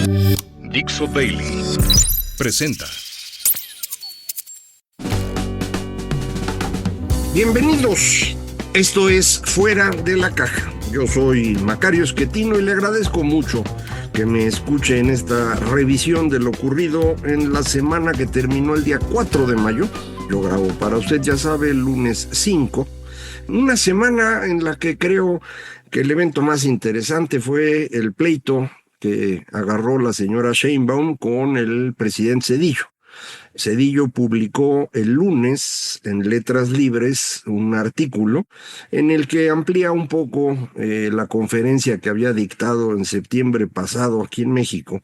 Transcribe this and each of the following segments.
Dixo Daily presenta. Bienvenidos. Esto es Fuera de la Caja. Yo soy Macario Schettino y le agradezco mucho que me escuche en esta revisión de lo ocurrido en la semana que terminó el día 4 de mayo. Yo grabo para usted, ya sabe, el lunes 5. Una semana en la que creo que el evento más interesante fue el pleito que agarró la señora Sheinbaum con el presidente Zedillo. Zedillo publicó el lunes en Letras Libres un artículo en el que amplía un poco la conferencia que había dictado en septiembre pasado aquí en México,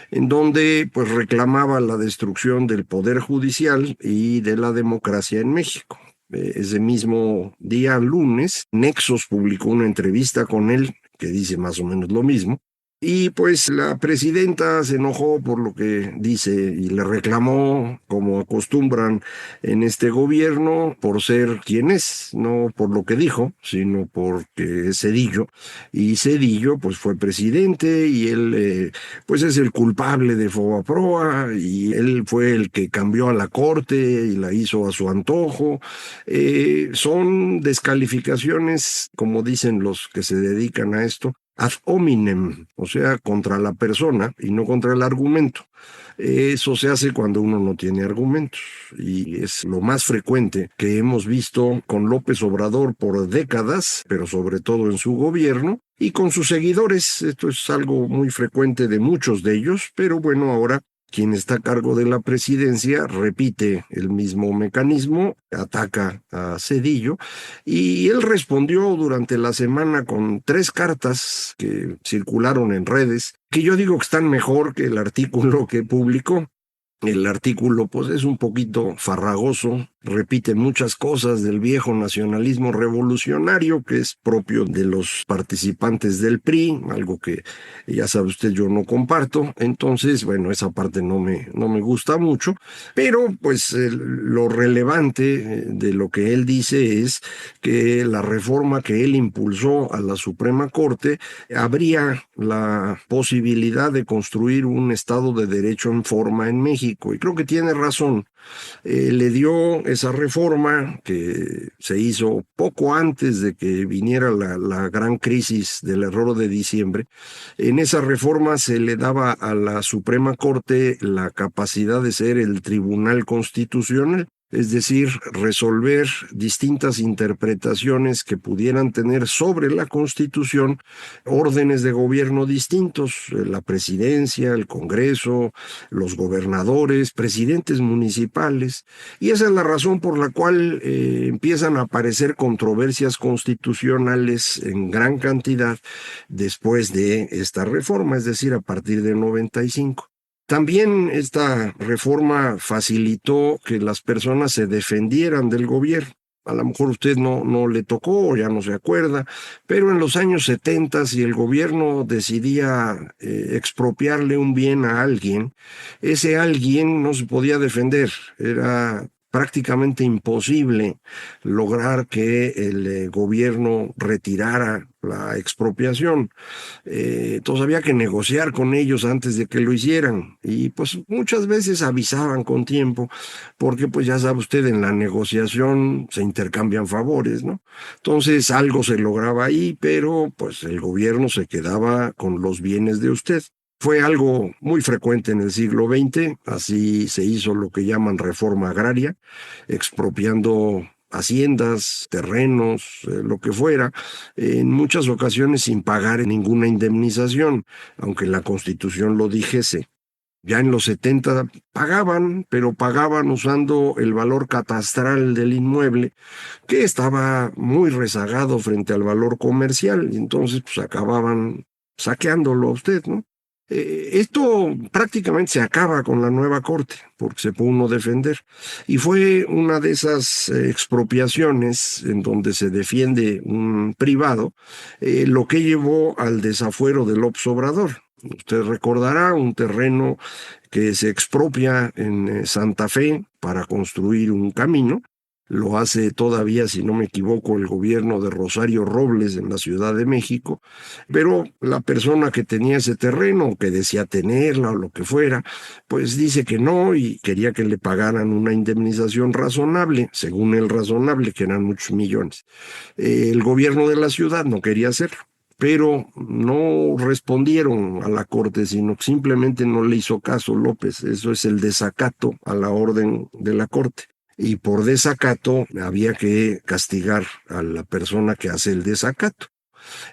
en donde pues reclamaba la destrucción del poder judicial y de la democracia en México. Ese mismo día, lunes, Nexos publicó una entrevista con él que dice más o menos lo mismo. Y pues la presidenta se enojó por lo que dice y le reclamó, como acostumbran en este gobierno, por ser quien es, no por lo que dijo, sino porque es Zedillo. Y Zedillo pues fue presidente y él pues es el culpable de Fobaproa y él fue el que cambió a la corte y la hizo a su antojo. Son descalificaciones, como dicen los que se dedican a esto, ad hominem, o sea, contra la persona y no contra el argumento. Eso se hace cuando uno no tiene argumentos y es lo más frecuente que hemos visto con López Obrador por décadas, pero sobre todo en su gobierno y con sus seguidores. Esto es algo muy frecuente de muchos de ellos, pero bueno, ahora quien está a cargo de la presidencia repite el mismo mecanismo, ataca a Zedillo, y él respondió durante la semana con 3 cartas que circularon en redes, que yo digo que están mejor que el artículo que publicó. El artículo pues es un poquito farragoso, repite muchas cosas del viejo nacionalismo revolucionario que es propio de los participantes del PRI, algo que ya sabe usted yo no comparto. Entonces, bueno, esa parte no me gusta mucho, pero pues lo relevante de lo que él dice es que la reforma que él impulsó a la Suprema Corte abría la posibilidad de construir un Estado de Derecho en forma en México. Y creo que tiene razón. Le dio esa reforma que se hizo poco antes de que viniera la gran crisis del error de diciembre. En esa reforma se le daba a la Suprema Corte la capacidad de ser el Tribunal Constitucional, es decir, resolver distintas interpretaciones que pudieran tener sobre la Constitución órdenes de gobierno distintos, la presidencia, el Congreso, los gobernadores, presidentes municipales, y esa es la razón por la cual empiezan a aparecer controversias constitucionales en gran cantidad después de esta reforma, es decir, a partir de 95. También esta reforma facilitó que las personas se defendieran del gobierno. A lo mejor usted no le tocó o ya no se acuerda, pero en los años 70, si el gobierno decidía expropiarle un bien a alguien, ese alguien no se podía defender. Era prácticamente imposible lograr que el gobierno retirara la expropiación. Entonces había que negociar con ellos antes de que lo hicieran y pues muchas veces avisaban con tiempo porque pues ya sabe usted, en la negociación se intercambian favores, ¿no? Entonces algo se lograba ahí, pero pues el gobierno se quedaba con los bienes de usted. Fue algo muy frecuente en el siglo XX, así se hizo lo que llaman reforma agraria, expropiando haciendas, terrenos, lo que fuera, en muchas ocasiones sin pagar ninguna indemnización, aunque la Constitución lo dijese. Ya en los 70 pagaban, pero pagaban usando el valor catastral del inmueble, que estaba muy rezagado frente al valor comercial, y entonces pues acababan saqueándolo a usted, ¿no? Esto prácticamente se acaba con la nueva corte, porque se pudo uno defender. Y fue una de esas expropiaciones en donde se defiende un privado, lo que llevó al desafuero del López Obrador. Usted recordará un terreno que se expropia en Santa Fe para construir un camino, lo hace todavía, si no me equivoco, el gobierno de Rosario Robles en la Ciudad de México, pero la persona que tenía ese terreno, o que decía tenerla o lo que fuera, pues dice que no y quería que le pagaran una indemnización razonable, según el razonable, que eran muchos millones. El gobierno de la ciudad no quería hacerlo, pero no respondieron a la corte, sino que simplemente no le hizo caso López. Eso es el desacato a la orden de la corte. Y por desacato había que castigar a la persona que hace el desacato.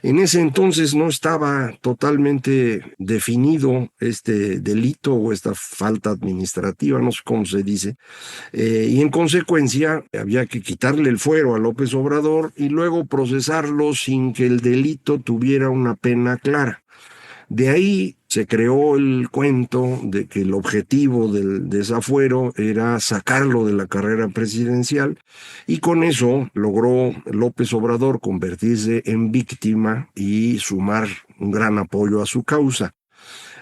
En ese entonces no estaba totalmente definido este delito o esta falta administrativa, no sé cómo se dice, y en consecuencia había que quitarle el fuero a López Obrador y luego procesarlo sin que el delito tuviera una pena clara. De ahí se creó el cuento de que el objetivo del desafuero era sacarlo de la carrera presidencial, y con eso logró López Obrador convertirse en víctima y sumar un gran apoyo a su causa.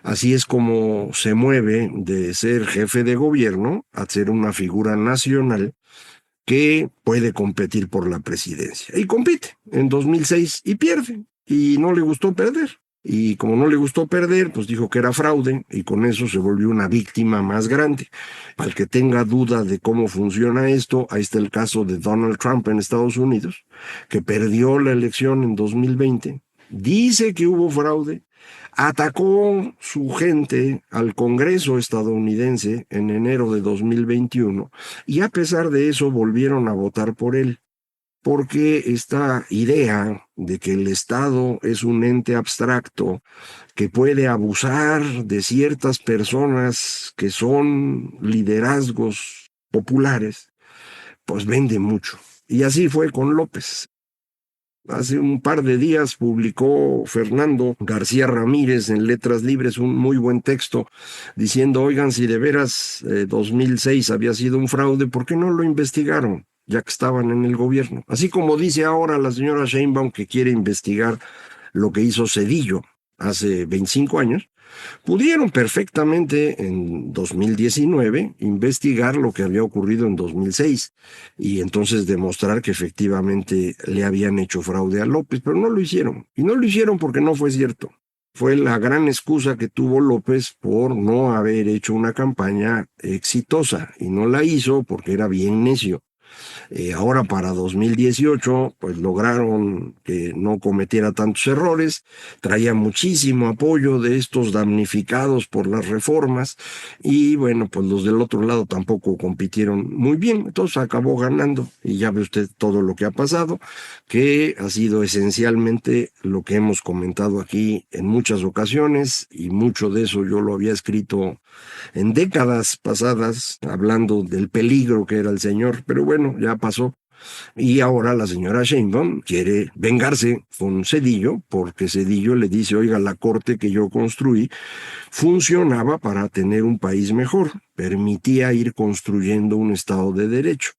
Así es como se mueve de ser jefe de gobierno a ser una figura nacional que puede competir por la presidencia. Y compite en 2006 y pierde. Y no le gustó perder. Y como no le gustó perder, pues dijo que era fraude y con eso se volvió una víctima más grande. Para el que tenga duda de cómo funciona esto, ahí está el caso de Donald Trump en Estados Unidos, que perdió la elección en 2020, dice que hubo fraude, atacó su gente al Congreso estadounidense en enero de 2021 y a pesar de eso volvieron a votar por él, porque esta idea de que el Estado es un ente abstracto que puede abusar de ciertas personas que son liderazgos populares, pues vende mucho. Y así fue con López. Hace un par de días publicó Fernando García Ramírez en Letras Libres un muy buen texto diciendo, oigan, si de veras 2006 había sido un fraude, ¿por qué no lo investigaron? Ya que estaban en el gobierno. Así como dice ahora la señora Sheinbaum que quiere investigar lo que hizo Zedillo hace 25 años, pudieron perfectamente en 2019 investigar lo que había ocurrido en 2006 y entonces demostrar que efectivamente le habían hecho fraude a López, pero no lo hicieron. Y no lo hicieron porque no fue cierto. Fue la gran excusa que tuvo López por no haber hecho una campaña exitosa y no la hizo porque era bien necio. Ahora para 2018, pues lograron que no cometiera tantos errores, traía muchísimo apoyo de estos damnificados por las reformas y bueno, pues los del otro lado tampoco compitieron muy bien, entonces acabó ganando y ya ve usted todo lo que ha pasado, que ha sido esencialmente lo que hemos comentado aquí en muchas ocasiones y mucho de eso yo lo había escrito en décadas pasadas, hablando del peligro que era el señor, pero bueno, ya pasó. Y ahora la señora Sheinbaum quiere vengarse con Zedillo, porque Zedillo le dice, oiga, la corte que yo construí funcionaba para tener un país mejor, permitía ir construyendo un Estado de Derecho.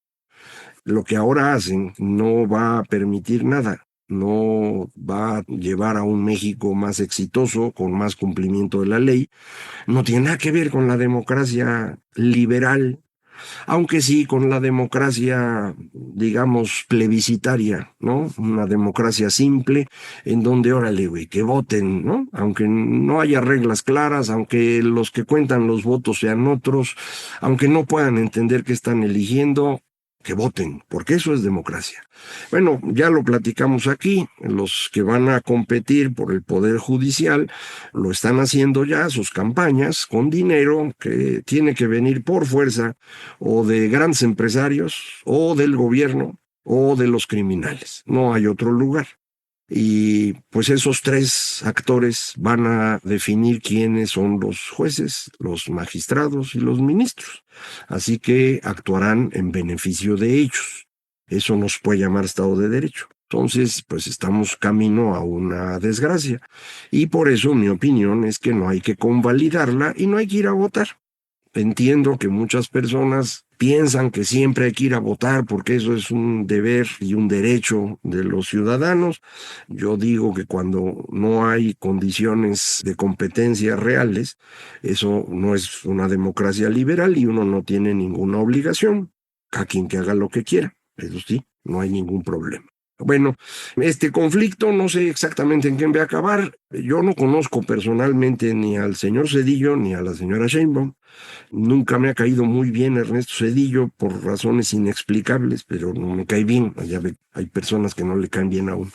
Lo que ahora hacen no va a permitir nada, no va a llevar a un México más exitoso, con más cumplimiento de la ley, no tiene nada que ver con la democracia liberal, aunque sí con la democracia, digamos, plebiscitaria, ¿no? Una democracia simple, en donde, órale, güey, que voten, ¿no? Aunque no haya reglas claras, aunque los que cuentan los votos sean otros, aunque no puedan entender qué están eligiendo, que voten, porque eso es democracia. Bueno, ya lo platicamos aquí, los que van a competir por el Poder Judicial lo están haciendo ya, sus campañas, con dinero que tiene que venir por fuerza o de grandes empresarios, o del gobierno, o de los criminales. No hay otro lugar. Y pues esos tres actores van a definir quiénes son los jueces, los magistrados y los ministros. Así que actuarán en beneficio de ellos. Eso nos puede llamar Estado de Derecho. Entonces, pues estamos camino a una desgracia. Y por eso mi opinión es que no hay que convalidarla y no hay que ir a votar. Entiendo que muchas personas piensan que siempre hay que ir a votar porque eso es un deber y un derecho de los ciudadanos. Yo digo que cuando no hay condiciones de competencia reales, eso no es una democracia liberal y uno no tiene ninguna obligación, a quien que haga lo que quiera. Eso sí, no hay ningún problema. Bueno, este conflicto no sé exactamente en qué va a acabar. Yo no conozco personalmente ni al señor Zedillo ni a la señora Sheinbaum. Nunca me ha caído muy bien Ernesto Zedillo por razones inexplicables, pero no me cae bien. Ya ve, hay personas que no le caen bien a uno.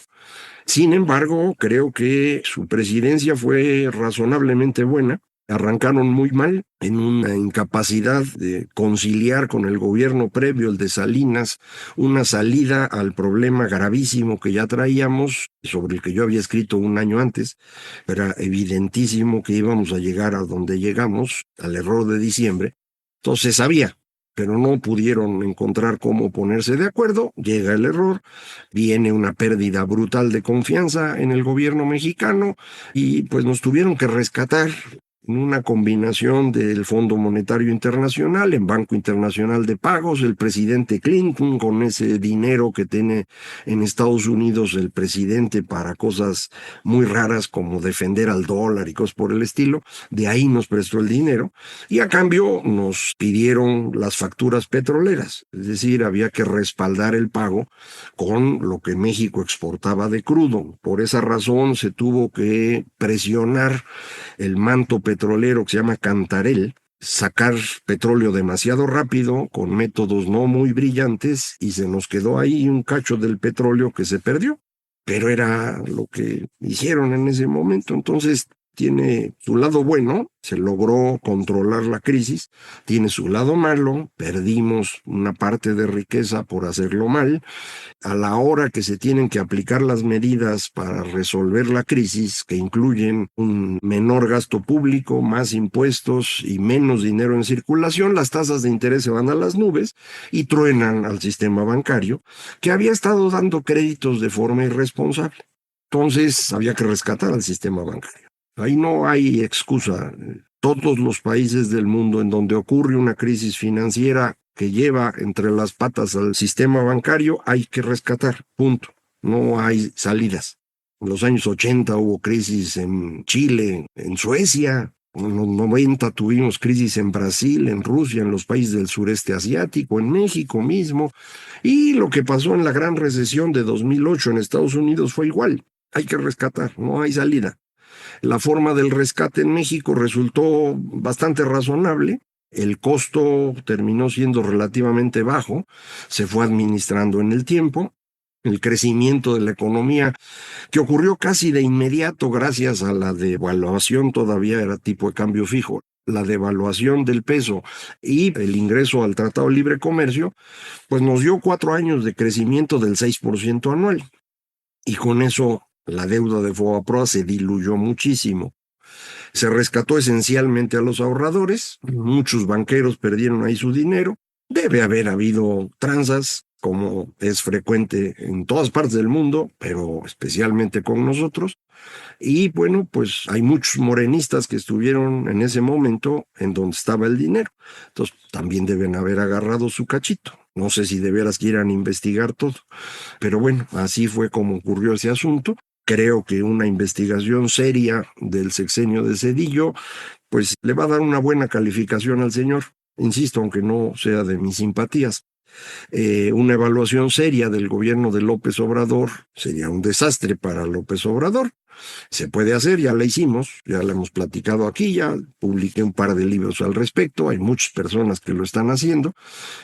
Sin embargo, creo que su presidencia fue razonablemente buena. Arrancaron muy mal en una incapacidad de conciliar con el gobierno previo, el de Salinas, una salida al problema gravísimo que ya traíamos, sobre el que yo había escrito un año antes. Era evidentísimo que íbamos a llegar a donde llegamos, al error de diciembre. Entonces sabía, pero no pudieron encontrar cómo ponerse de acuerdo. Llega el error, viene una pérdida brutal de confianza en el gobierno mexicano y pues nos tuvieron que rescatar en una combinación del Fondo Monetario Internacional, en Banco Internacional de Pagos, el presidente Clinton con ese dinero que tiene en Estados Unidos el presidente para cosas muy raras como defender al dólar y cosas por el estilo. De ahí nos prestó el dinero y a cambio nos pidieron las facturas petroleras, es decir, había que respaldar el pago con lo que México exportaba de crudo. Por esa razón se tuvo que presionar el manto petrolero que se llama Cantarell, sacar petróleo demasiado rápido con métodos no muy brillantes y se nos quedó ahí un cacho del petróleo que se perdió. Pero era lo que hicieron en ese momento. Entonces tiene su lado bueno, se logró controlar la crisis, tiene su lado malo, perdimos una parte de riqueza por hacerlo mal. A la hora que se tienen que aplicar las medidas para resolver la crisis, que incluyen un menor gasto público, más impuestos y menos dinero en circulación, las tasas de interés se van a las nubes y truenan al sistema bancario, que había estado dando créditos de forma irresponsable. Entonces había que rescatar al sistema bancario. Ahí no hay excusa. Todos los países del mundo en donde ocurre una crisis financiera que lleva entre las patas al sistema bancario, hay que rescatar, punto. No hay salidas. En los años 80 hubo crisis en Chile, en Suecia. En los 90 tuvimos crisis en Brasil, en Rusia, en los países del sureste asiático, en México mismo. Y lo que pasó en la gran recesión de 2008 en Estados Unidos fue igual. Hay que rescatar, no hay salida. La forma del rescate en México resultó bastante razonable. El costo terminó siendo relativamente bajo, se fue administrando en el tiempo. El crecimiento de la economía, que ocurrió casi de inmediato gracias a la devaluación, todavía era tipo de cambio fijo, la devaluación del peso y el ingreso al Tratado de Libre Comercio, pues nos dio 4 años de crecimiento del 6% anual. Y con eso la deuda de Fobaproa se diluyó muchísimo. Se rescató esencialmente a los ahorradores, muchos banqueros perdieron ahí su dinero, debe haber habido tranzas, como es frecuente en todas partes del mundo, pero especialmente con nosotros, y bueno, pues hay muchos morenistas que estuvieron en ese momento en donde estaba el dinero, entonces también deben haber agarrado su cachito. No sé si de veras quieran investigar todo, pero bueno, así fue como ocurrió ese asunto. Creo que una investigación seria del sexenio de Zedillo, pues le va a dar una buena calificación al señor, insisto, aunque no sea de mis simpatías. Una evaluación seria del gobierno de López Obrador sería un desastre para López Obrador. Se puede hacer, ya la hicimos, ya la hemos platicado aquí, ya publiqué un par de libros al respecto, hay muchas personas que lo están haciendo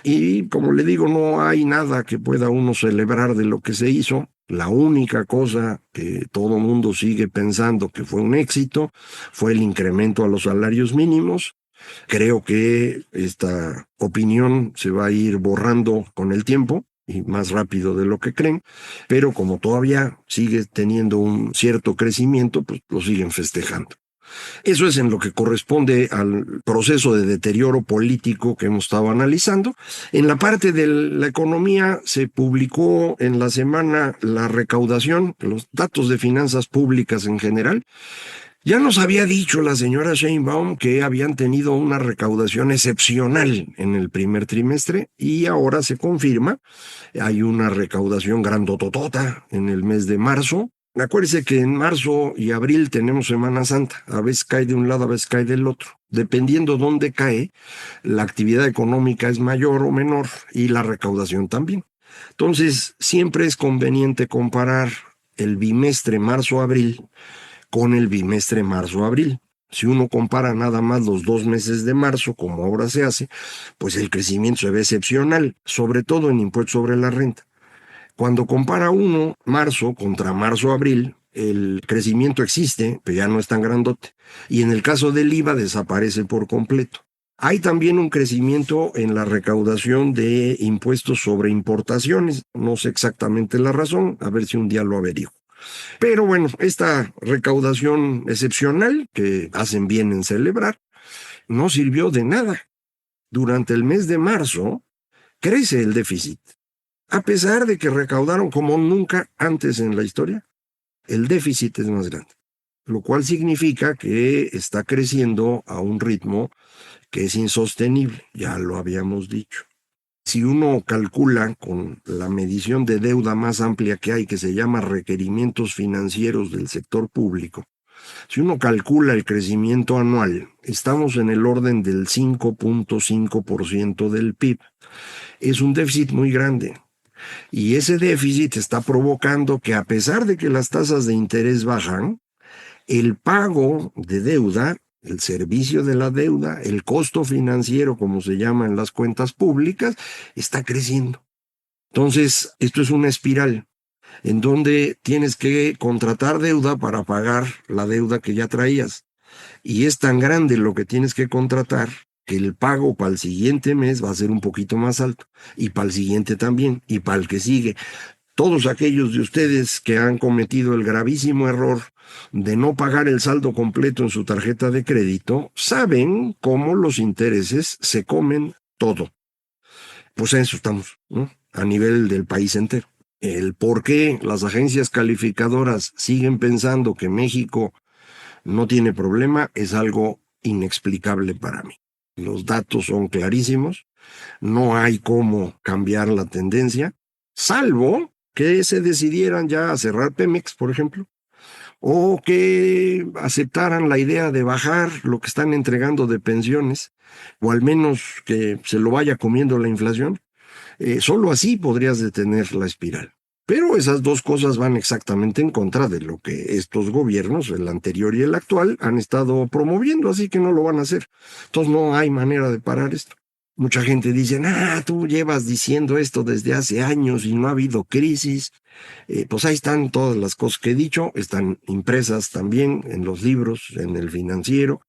y como le digo, no hay nada que pueda uno celebrar de lo que se hizo. La única cosa que todo mundo sigue pensando que fue un éxito fue el incremento a los salarios mínimos. Creo que esta opinión se va a ir borrando con el tiempo y más rápido de lo que creen, pero como todavía sigue teniendo un cierto crecimiento, pues lo siguen festejando. Eso es en lo que corresponde al proceso de deterioro político que hemos estado analizando. En la parte de la economía se publicó en la semana la recaudación, los datos de finanzas públicas en general. Ya nos había dicho la señora Sheinbaum que habían tenido una recaudación excepcional en el primer trimestre y ahora se confirma. Hay una recaudación grandototota en el mes de marzo. Acuérdese que en marzo y abril tenemos Semana Santa. A veces cae de un lado, a veces cae del otro. Dependiendo dónde cae, la actividad económica es mayor o menor y la recaudación también. Entonces, siempre es conveniente comparar el bimestre marzo-abril con el bimestre marzo-abril. Si uno compara nada más los 2 meses de marzo, como ahora se hace, pues el crecimiento se ve excepcional, sobre todo en impuestos sobre la renta. Cuando compara uno marzo contra marzo-abril, el crecimiento existe, pero ya no es tan grandote. Y en el caso del IVA desaparece por completo. Hay también un crecimiento en la recaudación de impuestos sobre importaciones. No sé exactamente la razón, a ver si un día lo averiguo. Pero bueno, esta recaudación excepcional, que hacen bien en celebrar, no sirvió de nada. Durante el mes de marzo crece el déficit. A pesar de que recaudaron como nunca antes en la historia, el déficit es más grande, lo cual significa que está creciendo a un ritmo que es insostenible, ya lo habíamos dicho. Si uno calcula con la medición de deuda más amplia que hay, que se llama requerimientos financieros del sector público, si uno calcula el crecimiento anual, estamos en el orden del 5.5% del PIB. Es un déficit muy grande. Y ese déficit está provocando que, a pesar de que las tasas de interés bajan, el pago de deuda, el servicio de la deuda, el costo financiero, como se llama en las cuentas públicas, está creciendo. Entonces, esto es una espiral en donde tienes que contratar deuda para pagar la deuda que ya traías. Y es tan grande lo que tienes que contratar que el pago para el siguiente mes va a ser un poquito más alto, y para el siguiente también, y para el que sigue. Todos aquellos de ustedes que han cometido el gravísimo error de no pagar el saldo completo en su tarjeta de crédito, saben cómo los intereses se comen todo. Pues en eso estamos, ¿no? A nivel del país entero. El por qué las agencias calificadoras siguen pensando que México no tiene problema es algo inexplicable para mí. Los datos son clarísimos, no hay cómo cambiar la tendencia, salvo que se decidieran ya a cerrar Pemex, por ejemplo, o que aceptaran la idea de bajar lo que están entregando de pensiones, o al menos que se lo vaya comiendo la inflación. Solo así podrías detener la espiral. Pero esas dos cosas van exactamente en contra de lo que estos gobiernos, el anterior y el actual, han estado promoviendo, así que no lo van a hacer. Entonces no hay manera de parar esto. Mucha gente dice, tú llevas diciendo esto desde hace años y no ha habido crisis. Pues ahí están todas las cosas que he dicho, están impresas también en los libros, en el Financiero.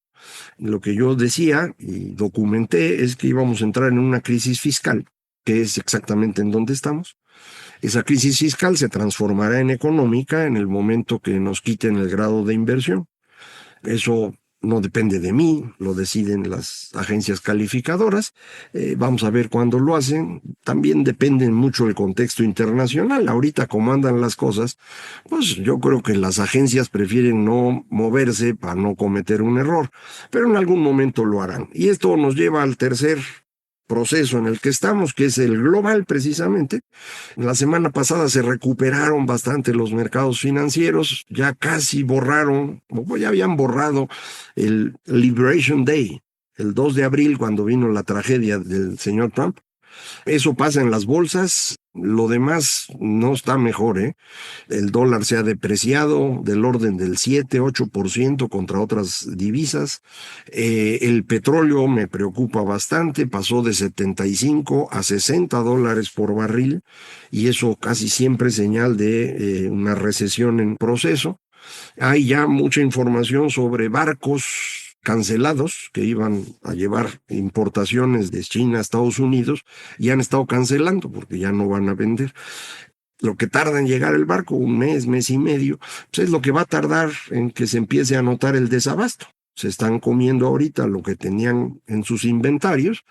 Lo que yo decía y documenté es que íbamos a entrar en una crisis fiscal, que es exactamente en donde estamos. Esa crisis fiscal se transformará en económica en el momento que nos quiten el grado de inversión. Eso no depende de mí, lo deciden las agencias calificadoras. Vamos a ver cuándo lo hacen. También depende mucho del contexto internacional. Ahorita, como andan las cosas, pues yo creo que las agencias prefieren no moverse para no cometer un error, pero en algún momento lo harán. Y esto nos lleva al tercer proceso en el que estamos, que es el global precisamente. La semana pasada se recuperaron bastante los mercados financieros, ya casi borraron, o ya habían borrado el Liberation Day, el 2 de abril, cuando vino la tragedia del señor Trump. Eso pasa en las bolsas, lo demás no está mejor, ¿eh? El dólar se ha depreciado del orden del 7-8% contra otras divisas. El petróleo me preocupa bastante, pasó de 75 a $60 por barril, y eso casi siempre es señal de una recesión en proceso. Hay ya mucha información sobre barcos cancelados que iban a llevar importaciones de China a Estados Unidos y han estado cancelando porque ya no van a vender. Lo que tarda en llegar el barco, un mes, mes y medio, pues es lo que va a tardar en que se empiece a notar el desabasto. Se están comiendo ahorita lo que tenían en sus inventarios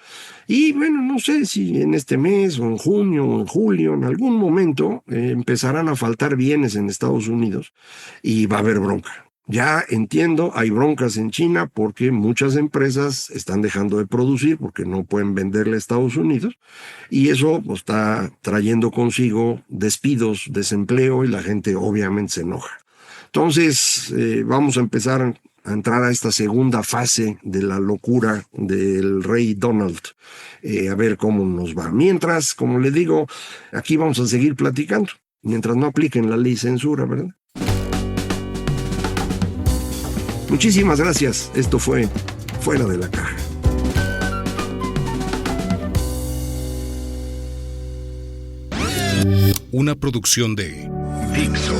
y bueno, no sé si en este mes o en junio o en julio, en algún momento empezarán a faltar bienes en Estados Unidos y va a haber bronca. Ya entiendo, hay broncas en China porque muchas empresas están dejando de producir porque no pueden venderle a Estados Unidos, y eso pues, está trayendo consigo despidos, desempleo, y la gente obviamente se enoja. Entonces vamos a empezar entrar a esta segunda fase de la locura del rey Donald. A ver cómo nos va. Mientras, como le digo, aquí vamos a seguir platicando, mientras no apliquen la ley censura, ¿verdad? Muchísimas gracias. Esto fue Fuera de la Caja. Una producción de Dixo.